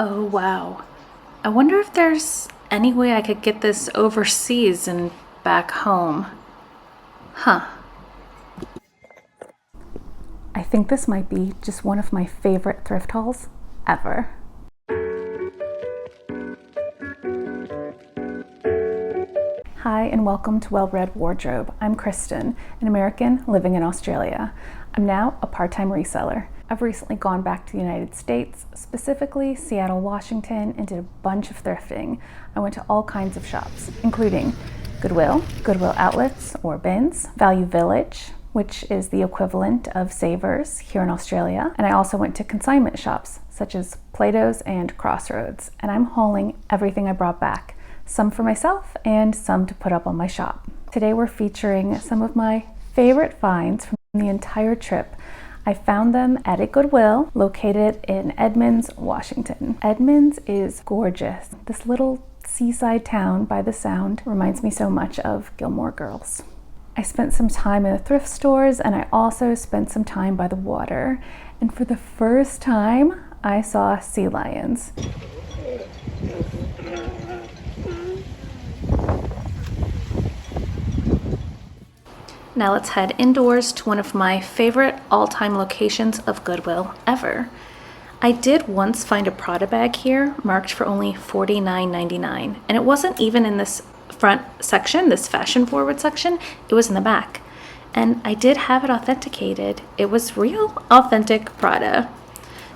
Oh wow. I wonder if there's any way I could get this overseas and back home. Huh. I think this might be just one of my favorite thrift hauls ever. Hi and welcome to Well-Read Wardrobe. I'm Christin, an American living in Australia. I'm now a part-time reseller. I've recently gone back to the United States, specifically Seattle, Washington, and did a bunch of thrifting. I went to all kinds of shops, including Goodwill, Goodwill outlets or bins, Value Village, which is the equivalent of Savers here in Australia. And I also went to consignment shops, such as Plato's and Crossroads. And I'm hauling everything I brought back, some for myself and some to put up on my shop. Today we're featuring some of my favorite finds from the entire trip. I found them at a Goodwill located in Edmonds, Washington. Edmonds is gorgeous. This little seaside town by the Sound reminds me so much of Gilmore Girls. I spent some time in the thrift stores and I also spent some time by the water. And for the first time, I saw sea lions. Now let's head indoors to one of my favorite all-time locations of Goodwill ever. I did once find a Prada bag here marked for only $49.99, and it wasn't even in this front section, this fashion forward section, it was in the back. And I did have it authenticated. It was real, authentic Prada.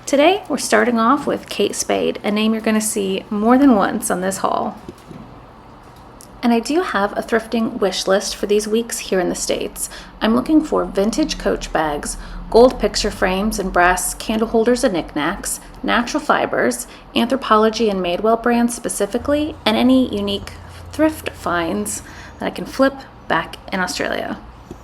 Today we're starting off with Kate Spade, a name you're going to see more than once on this haul. And I do have a thrifting wish list for these weeks here in the States. I'm looking for vintage Coach bags, gold picture frames and brass candle holders and knickknacks, natural fibers, Anthropologie and Madewell brands specifically, and any unique thrift finds that I can flip back in Australia.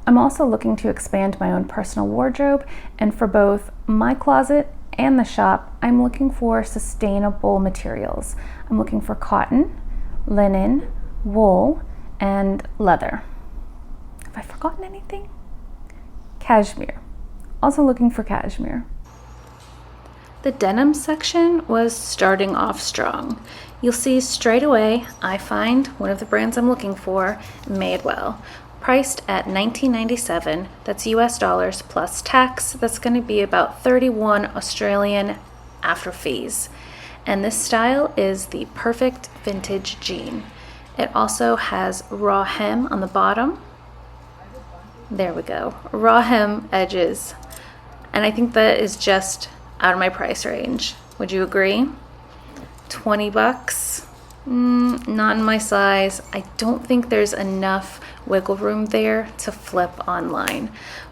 I'm also looking to expand my own personal wardrobe, and for both my closet and the shop, I'm looking for sustainable materials. I'm looking for cotton, linen, wool, and leather. Have I forgotten anything? Cashmere. Also looking for cashmere. The denim section was starting off strong. You'll see straight away I find one of the brands I'm looking for, Madewell, priced at $19.97. That's US dollars plus tax. That's going to be about 31 Australian after fees. And this style is the perfect vintage jean. It also has raw hem on the bottom. There we go, raw hem edges. And I think that is just out of my price range. Would you agree? 20 bucks? Not in my size. I don't think there's enough wiggle room there to flip online.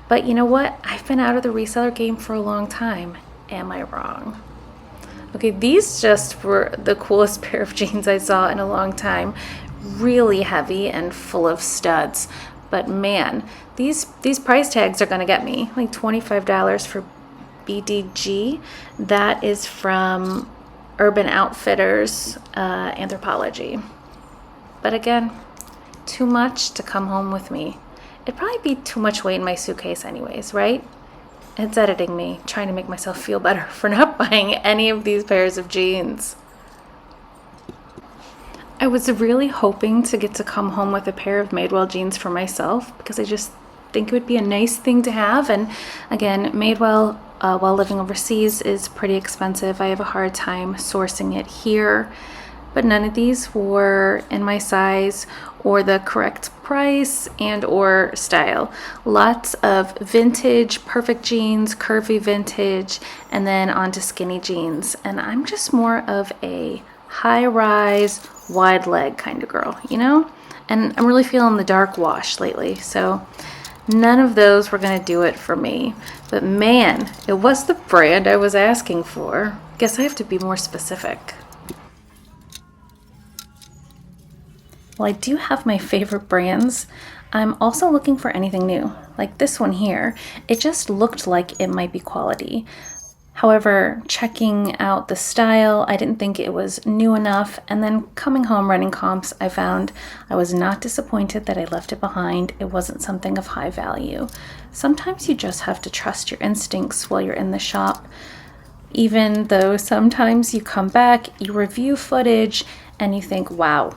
But you know what? I've been out of the reseller game for a long time. Am I wrong? Okay, these just were the coolest pair of jeans I saw in a long time. Really heavy and full of studs. But man, these price tags are gonna get me. Like $25 for BDG. That is from Urban Outfitters, Anthropologie. But again, too much to come home with me. It'd probably be too much weight in my suitcase anyways, right? It's editing me, trying to make myself feel better for not buying any of these pairs of jeans. I was really hoping to get to come home with a pair of Madewell jeans for myself because I just think it would be a nice thing to have. And again, Madewell, while living overseas, is pretty expensive. I have a hard time sourcing it here, but none of these were in my size or the correct price and or style. Lots of vintage, perfect jeans, curvy vintage, and then onto skinny jeans. And I'm just more of a high-rise, wide leg kind of girl, you know? And I'm really feeling the dark wash lately, so none of those were gonna do it for me. But man, it was the brand I was asking for. Guess I have to be more specific. While I do have my favorite brands, I'm also looking for anything new. Like this one here, it just looked like it might be quality. However, checking out the style, I didn't think it was new enough, and then coming home running comps, I found I was not disappointed that I left it behind. It wasn't something of high value. Sometimes you just have to trust your instincts while you're in the shop. Even though sometimes you come back, you review footage, and you think, wow,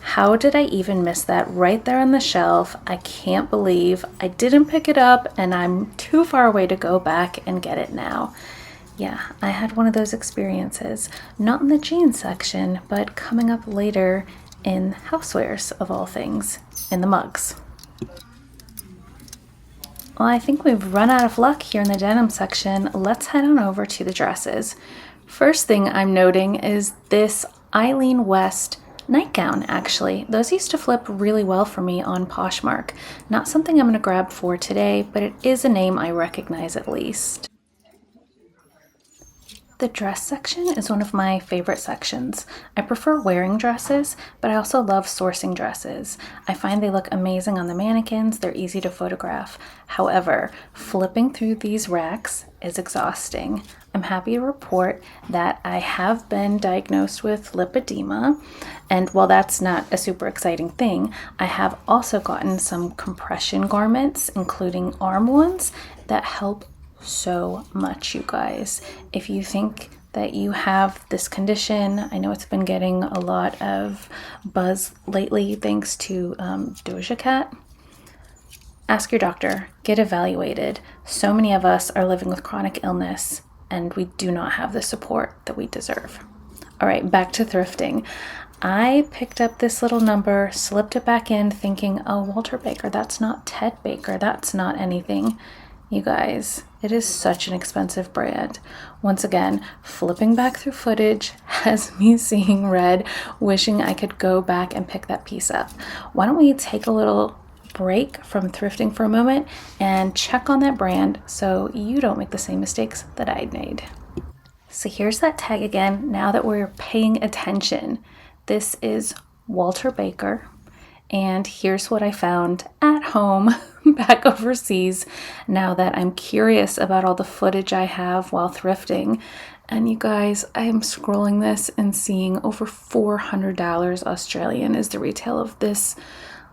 how did I even miss that right there on the shelf? I can't believe I didn't pick it up and I'm too far away to go back and get it now. Yeah, I had one of those experiences, not in the jeans section, but coming up later in housewares of all things, in the mugs. Well, I think we've run out of luck here in the denim section. Let's head on over to the dresses. First thing I'm noting is this Eileen West nightgown, actually. Those used to flip really well for me on Poshmark. Not something I'm going to grab for today, but it is a name I recognize at least. The dress section is one of my favorite sections. I prefer wearing dresses, but I also love sourcing dresses. I find they look amazing on the mannequins, they're easy to photograph. However, flipping through these racks is exhausting. I'm happy to report that I have been diagnosed with lipedema, and while that's not a super exciting thing, I have also gotten some compression garments, including arm ones, that help so much, you guys. If you think that you have this condition, I know it's been getting a lot of buzz lately thanks to Doja Cat. Ask your doctor, get evaluated. So many of us are living with chronic illness and we do not have the support that we deserve. All right, back to thrifting. I picked up this little number, slipped it back in thinking, oh, Walter Baker, that's not Ted Baker, that's not anything. You guys, it is such an expensive brand. Once again, flipping back through footage has me seeing red, wishing I could go back and pick that piece up. Why don't we take a little break from thrifting for a moment and check on that brand so you don't make the same mistakes that I made. So here's that tag again, now that we're paying attention. This is Walter Baker. And here's what I found at home back overseas now that I'm curious about all the footage I have while thrifting. And you guys, I am scrolling this and seeing over $400 Australian is the retail of this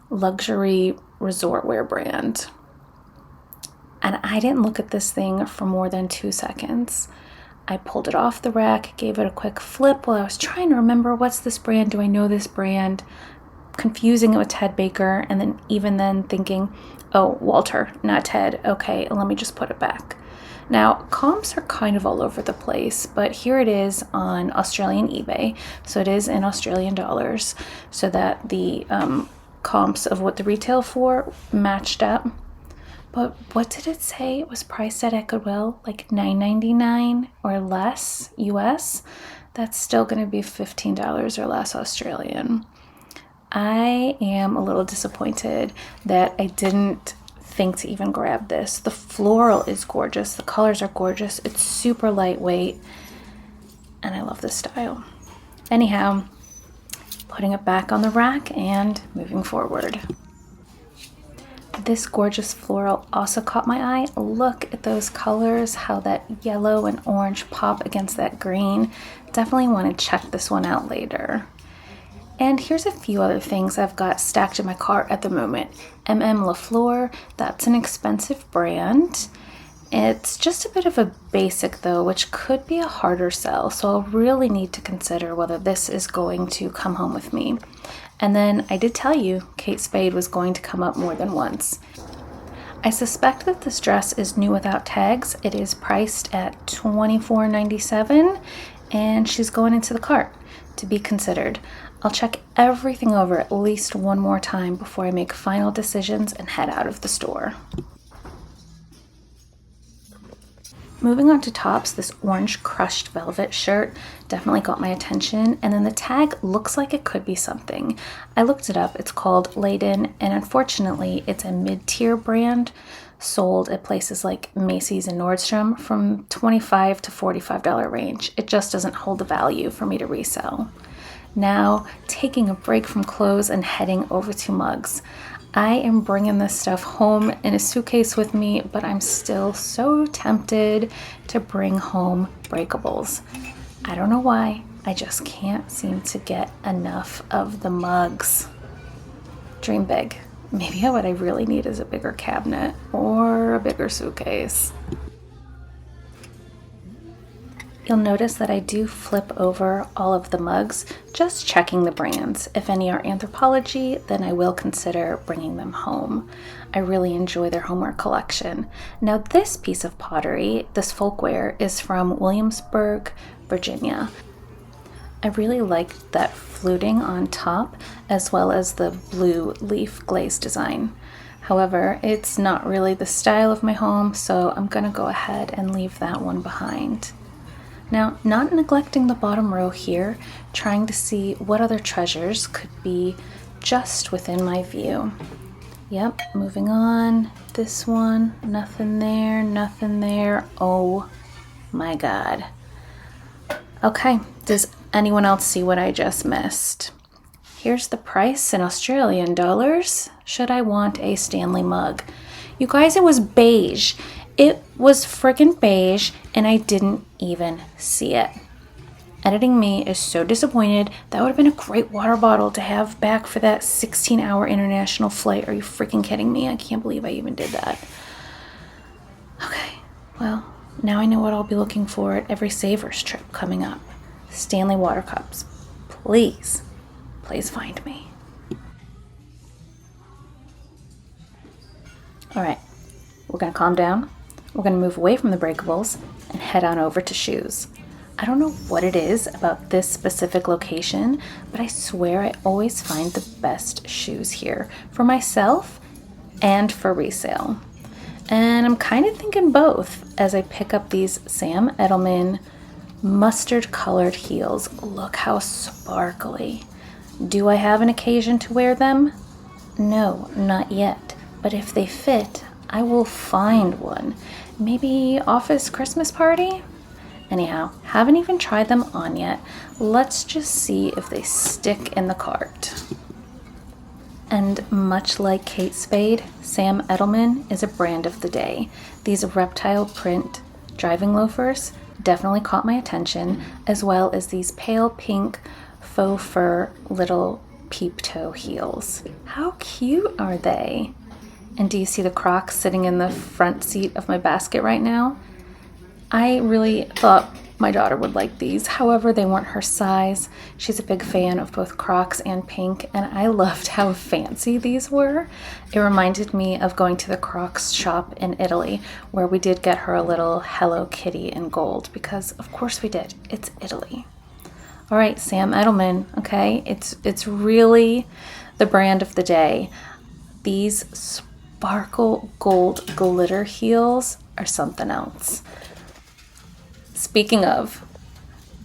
luxury resort wear brand. And I didn't look at this thing for more than 2 seconds. I pulled it off the rack, gave it a quick flip while I was trying to remember, what's this brand? Do I know this brand? Confusing it with Ted Baker, and then even then thinking, oh, Walter, not Ted. Okay, let me just put it back. Now, comps are kind of all over the place, but here it is on Australian eBay. So it is in Australian dollars, so that the comps of what the retail for matched up. But what did it say it was priced at Goodwill? Like $9.99 or less US? That's still going to be $15 or less Australian. I am a little disappointed that I didn't think to even grab this. The floral is gorgeous. The colors are gorgeous. It's super lightweight. And I love this style. Anyhow, putting it back on the rack and moving forward. This gorgeous floral also caught my eye. Look at those colors, how that yellow and orange pop against that green. Definitely want to check this one out later. And here's a few other things I've got stacked in my cart at the moment. LaFleur, that's an expensive brand. It's just a bit of a basic though, which could be a harder sell. So I'll really need to consider whether this is going to come home with me. And then I did tell you Kate Spade was going to come up more than once. I suspect that this dress is new without tags. It is priced at $24.97 and she's going into the cart to be considered. I'll check everything over at least one more time before I make final decisions and head out of the store. Moving on to tops, this orange crushed velvet shirt definitely got my attention, and then the tag looks like it could be something. I looked it up, it's called Layden, and unfortunately it's a mid-tier brand sold at places like Macy's and Nordstrom from $25 to $45 range. It just doesn't hold the value for me to resell. Now, taking a break from clothes and heading over to mugs. I am bringing this stuff home in a suitcase with me, but I'm still so tempted to bring home breakables. I don't know why, I just can't seem to get enough of the mugs. Dream big. Maybe what I really need is a bigger cabinet or a bigger suitcase. You'll notice that I do flip over all of the mugs, just checking the brands. If any are Anthropologie, then I will consider bringing them home. I really enjoy their homeware collection. Now this piece of pottery, this folkware, is from Williamsburg, Virginia. I really like that fluting on top as well as the blue leaf glaze design. However, it's not really the style of my home, so I'm gonna go ahead and leave that one behind. Now, not neglecting the bottom row here, trying to see what other treasures could be just within my view. Yep, moving on. This one, nothing there, nothing there. Oh my God. Okay, does anyone else see what I just missed? Here's the price in Australian dollars. Should I want a Stanley mug? You guys, it was beige. It was friggin' beige and I didn't even see it. Editing me is so disappointed. That would have been a great water bottle to have back for that 16-hour international flight. Are you freaking kidding me? I can't believe I even did that. Okay, well, now I know what I'll be looking for at every Savers trip coming up. Stanley water cups. Please, please find me. All right, we're gonna calm down. We're gonna move away from the breakables and head on over to shoes. I don't know what it is about this specific location, but I swear I always find the best shoes here for myself and for resale. And I'm kind of thinking both as I pick up these Sam Edelman mustard colored heels. Look how sparkly. Do I have an occasion to wear them? No, not yet. But if they fit, I will find one. Maybe office Christmas party? Anyhow, haven't even tried them on yet. Let's just see if they stick in the cart. And much like Kate Spade, Sam Edelman is a brand of the day. These reptile print driving loafers definitely caught my attention, as well as these pale pink faux fur little peep toe heels. How cute are they? And do you see the Crocs sitting in the front seat of my basket right now? I really thought my daughter would like these. However, they weren't her size. She's a big fan of both Crocs and pink, and I loved how fancy these were. It reminded me of going to the Crocs shop in Italy, where we did get her a little Hello Kitty in gold, because of course we did. It's Italy. All right, Sam Edelman, okay? It's really the brand of the day. These sparkle gold glitter heels are something else. Speaking of,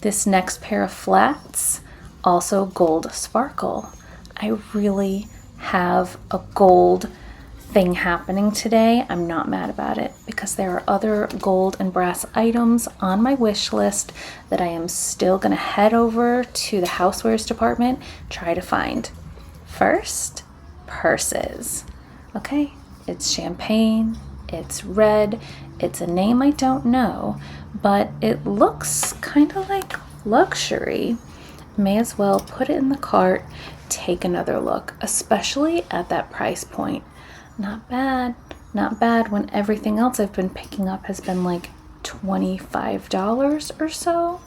this next pair of flats, also gold sparkle. I really have a gold thing happening today. I'm not mad about it because there are other gold and brass items on my wish list that I am still gonna head over to the housewares department, try to find. First, purses. Okay, it's champagne, it's red, it's a name I don't know, but it looks kind of like luxury. May as well put it in the cart, take another look, especially at that price point. Not bad, not bad when everything else I've been picking up has been like $25 or so.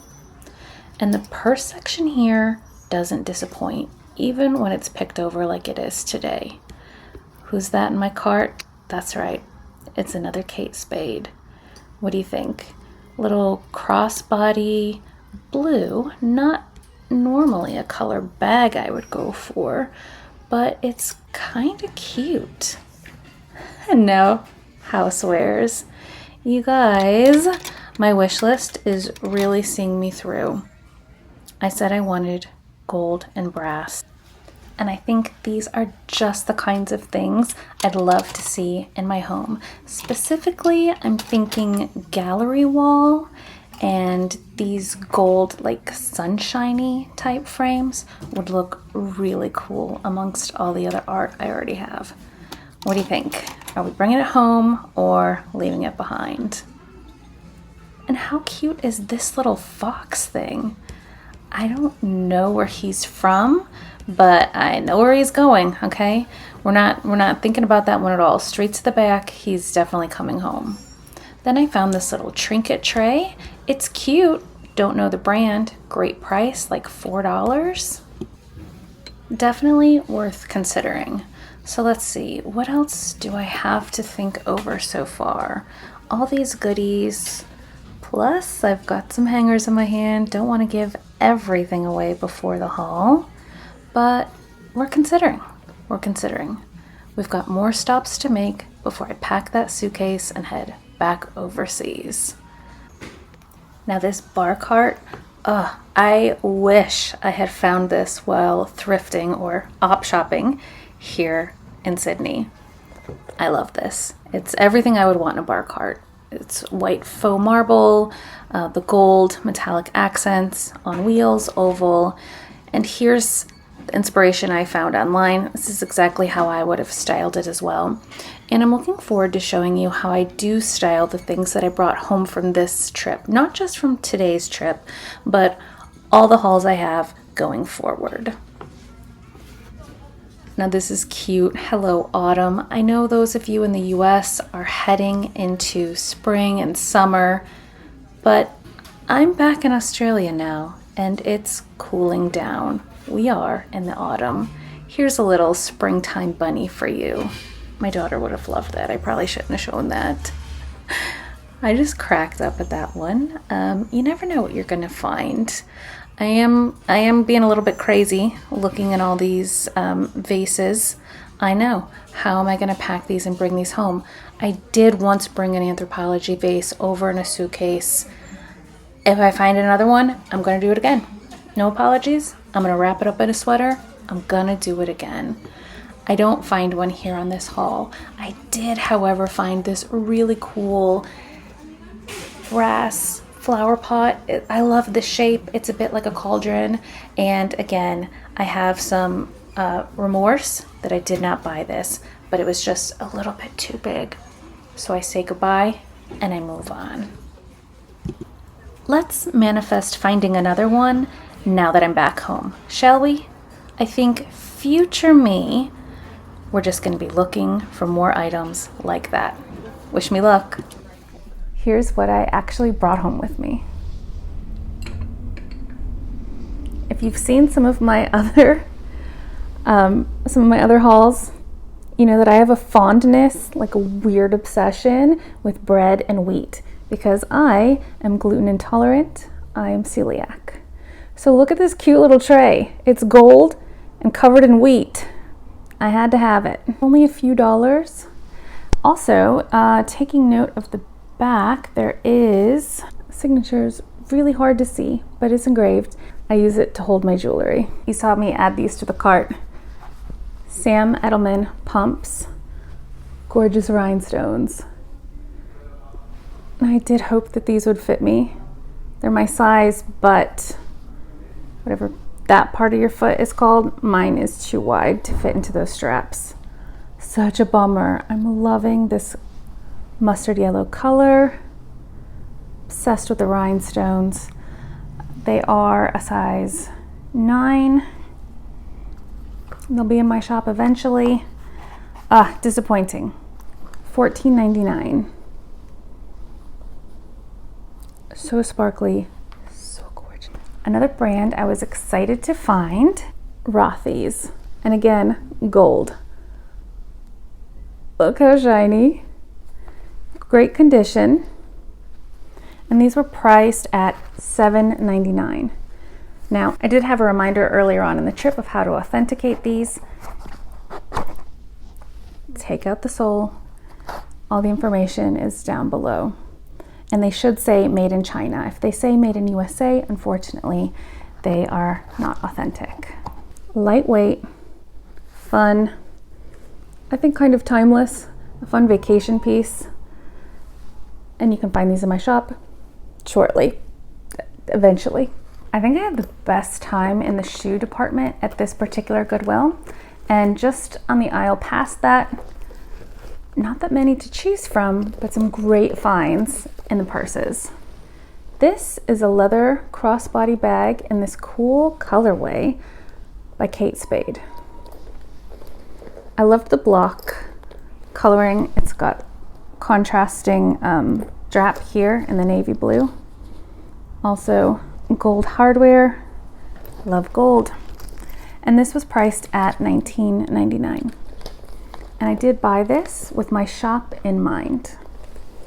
And the purse section here doesn't disappoint, even when it's picked over like it is today. Who's that in my cart? That's right, it's another Kate Spade. What do you think? Little crossbody blue, not normally a color bag I would go for, but it's kind of cute. And now, housewares. You guys, my wish list is really seeing me through. I said I wanted gold and brass, and I think these are just the kinds of things I'd love to see in my home. Specifically, I'm thinking gallery wall and these gold, like sunshiny type frames would look really cool amongst all the other art I already have. What do you think? Are we bringing it home or leaving it behind? And how cute is this little fox thing? I don't know where he's from, but I know where he's going, okay? We're not thinking about that one at all. Straight to the back, he's definitely coming home. Then I found this little trinket tray. It's cute, Don't know the brand. Great price, like $4. Definitely worth considering. So let's see, what else do I have to think over so far? All these goodies, plus I've got some hangers in my hand. Don't want to give everything away before the haul, but we're considering. We've got more stops to make before I pack that suitcase and head back overseas. Now this bar cart, I wish I had found this while thrifting or op shopping here in Sydney. I love this. It's everything I would want in a bar cart. It's white faux marble, the gold metallic accents on wheels, oval, and here's the inspiration I found online. This is exactly how I would have styled it as well. And I'm looking forward to showing you how I do style the things that I brought home from this trip. Not just from today's trip, but all the hauls I have going forward. Now this is cute. Hello, autumn. I know those of you in the US are heading into spring and summer, but I'm back in Australia now and it's cooling down. We are in the autumn. Here's a little springtime bunny for you. My daughter would have loved that. I probably shouldn't have shown that. I just cracked up at that one. You never know what you're gonna find. I am being a little bit crazy looking at all these vases. I know. How am I gonna pack these and bring these home? I did once bring an anthropology vase over in a suitcase. If I find another one, I'm gonna do it again. No apologies. I'm gonna wrap it up in a sweater. I'm gonna do it again. I don't find one here on this haul. I did, however, find this really cool brass flower pot. I love the shape. It's a bit like a cauldron. And again, I have some remorse that I did not buy this, but it was just a little bit too big. So I say goodbye and I move on. Let's manifest finding another one now that I'm back home, shall we? I think future me, we're just going to be looking for more items like that. Wish me luck. Here's what I actually brought home with me. If you've seen some of my other hauls, you know that I have a fondness, like a weird obsession with bread and wheat because I am gluten intolerant. I am celiac. So look at this cute little tray. It's gold and covered in wheat. I had to have it. Only a few dollars. Also, taking note of the back, there is signatures, really hard to see, but it's engraved. I use it to hold my jewelry. You saw me add these to the cart. Sam Edelman pumps, gorgeous rhinestones. I did hope that these would fit me. They're my size, but whatever that part of your foot is called, mine is too wide to fit into those straps. Such a bummer. I'm loving this mustard yellow color. Obsessed with the rhinestones. They are a size 9. They'll be in my shop eventually. Disappointing. $14.99. So sparkly, so gorgeous. Another brand I was excited to find, Rothy's. And again, gold. Look how shiny. Great condition. And these were priced at $7.99. Now, I did have a reminder earlier on in the trip of how to authenticate these. Take out the sole. All the information is down below. And they should say made in China. If they say made in USA, unfortunately, they are not authentic. Lightweight, fun, I think kind of timeless, a fun vacation piece. And you can find these in my shop shortly, eventually. I think I had the best time in the shoe department at this particular Goodwill. And just on the aisle past that, not that many to choose from, but some great finds in the purses. This is a leather crossbody bag in this cool colorway by Kate Spade. I loved the block coloring. It's got contrasting drap here in the navy blue. Also gold hardware. Love gold. And this was priced at $19.99. And I did buy this with my shop in mind.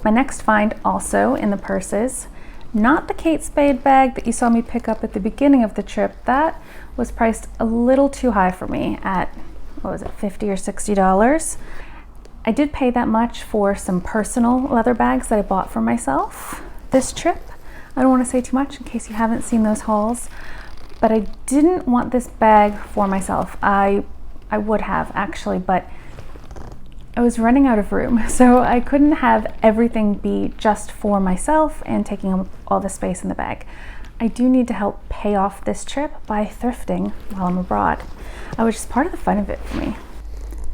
My next find, also in the purses, not the Kate Spade bag that you saw me pick up at the beginning of the trip. That was priced a little too high for me at, what was it, $50 or $60. I did pay that much for some personal leather bags that I bought for myself this trip. I don't want to say too much in case you haven't seen those hauls, but I didn't want this bag for myself. I would have actually, but I was running out of room, so I couldn't have everything be just for myself and taking up all the space in the bag. I do need to help pay off this trip by thrifting while I'm abroad, which is part of the fun of it for me.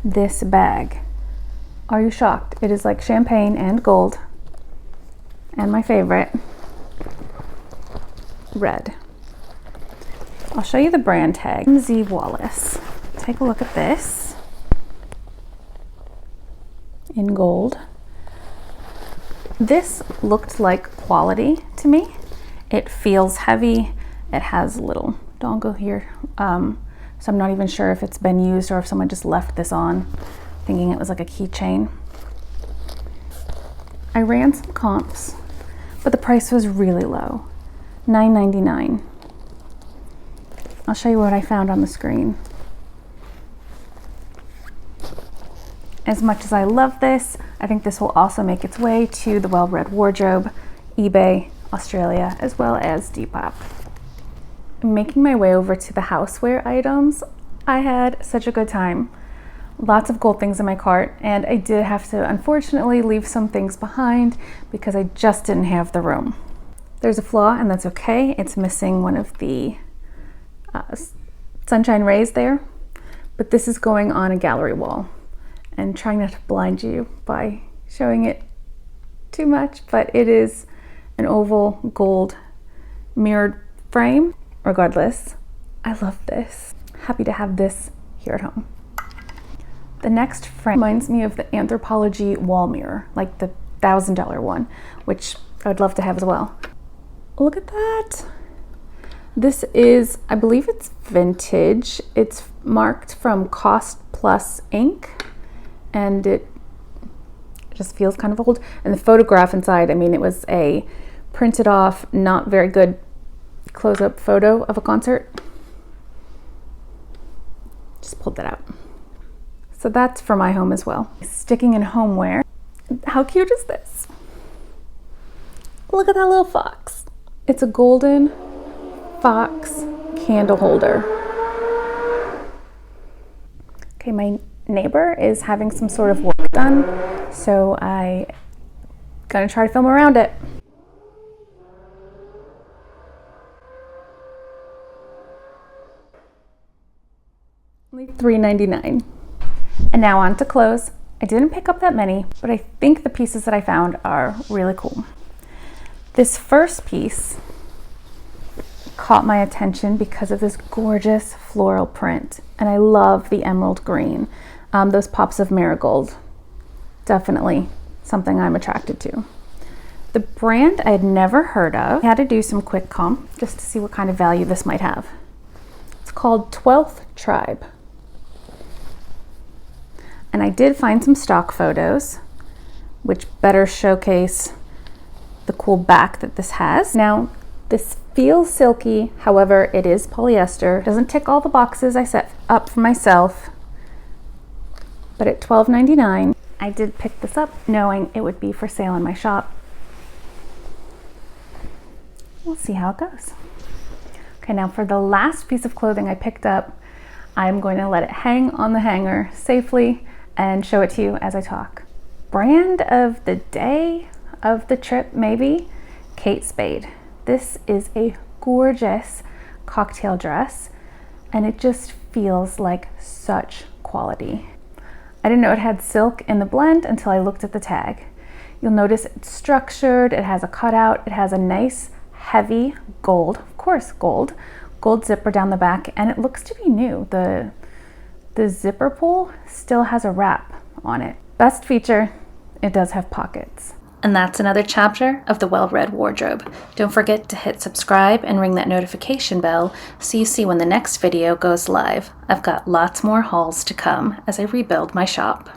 This bag, are you shocked? It is like champagne and gold, and my favorite, red. I'll show you the brand tag. MZ Wallace. Take a look at this in gold. This looked like quality to me. It feels heavy. It has a little dongle here, so I'm not even sure if it's been used or if someone just left this on thinking it was like a keychain. I ran some comps, but the price was really low, $9.99. I'll show you what I found on the screen. As much as I love this, I think this will also make its way to the WellREDWardrobe, eBay, Australia, as well as Depop. Making my way over to the houseware items, I had such a good time. Lots of gold things in my cart, and I did have to unfortunately leave some things behind because I just didn't have the room. There's a flaw, and that's okay. It's missing one of the sunshine rays there, but this is going on a gallery wall, and trying not to blind you by showing it too much, but it is an oval gold mirrored frame. Regardless, I love this. Happy to have this here at home. The next frame reminds me of the Anthropologie wall mirror, like the $1,000 one, which I would love to have as well. Look at that. This is, I believe it's vintage. It's marked from Cost Plus Ink, and it just feels kind of old. And the photograph inside, I mean, it was a printed off, not very good close-up photo of a concert. Just pulled that out. So that's for my home as well. Sticking in homeware, how cute is this? Look at that little fox. It's a golden fox candle holder. Okay, my neighbor is having some sort of work done, so I'm gonna try to film around it. Only $3.99. And now on to clothes. I didn't pick up that many, but I think the pieces that I found are really cool. This first piece caught my attention because of this gorgeous floral print, and I love the emerald green. Those pops of marigold, definitely something I'm attracted to. The brand I had never heard of. I had to do some quick comp just to see what kind of value this might have. It's called 12th Tribe. And I did find some stock photos, which better showcase the cool back that this has. Now, this feels silky, however, it is polyester. It doesn't tick all the boxes I set up for myself, but at $12.99, I did pick this up knowing it would be for sale in my shop. We'll see how it goes. Okay, now for the last piece of clothing I picked up, I'm going to let it hang on the hanger safely and show it to you as I talk. Brand of the day, of the trip maybe, Kate Spade. This is a gorgeous cocktail dress, and it just feels like such quality. I didn't know it had silk in the blend until I looked at the tag. You'll notice it's structured, it has a cutout, it has a nice heavy gold, of course gold zipper down the back, and it looks to be new. The zipper pull still has a wrap on it. Best feature, it does have pockets. And that's another chapter of the Well-Read Wardrobe. Don't forget to hit subscribe and ring that notification bell so you see when the next video goes live. I've got lots more hauls to come as I rebuild my shop.